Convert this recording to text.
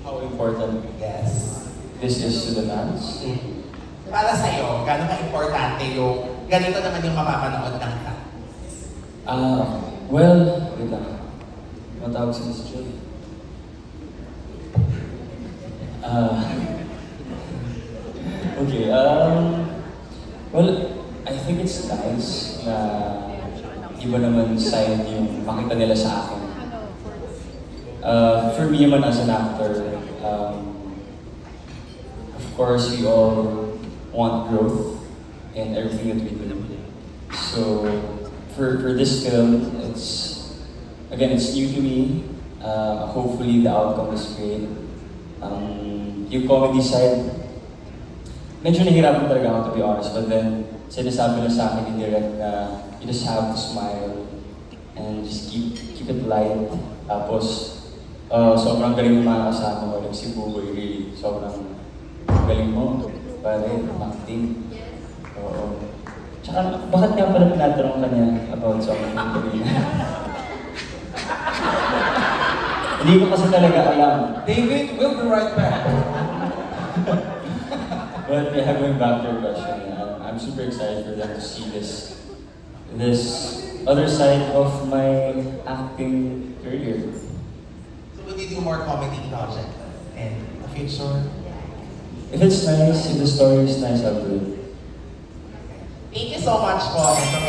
how important Yes. this is to the fans. Para sa'yo, gano'n ka-importante yung ganito naman yung mapapanood ng ka? Well, wait lang. Matawag si Miss Joy. Okay, well, I think it's nice na iba naman side yung makita nila sa akin. For me naman as an actor, of course, we all want growth in everything that we do. So, for this film, it's new to me. Hopefully, the outcome is great. Yung comedy side, medyo nahirapan talaga ako, to be honest. But then, sinasabi na sa akin ni Direk na you just have to smile and just keep it light. Tapos, sobrang galing ng mga kasama ko. Like si Buboy, really. Sobrang galing mo. Pare, acting. Oo. Tsaka, bakit nga pala tinatanong ka niya about sobrang galing? Hindi ko kasi talaga alam. David, we'll be right back. But yeah, going back to your question, I'm super excited for them to see this other side of my acting career. So will you do more comedy project in the future? If it's nice, if the story is nice, I'll do it. Thank you so much po. And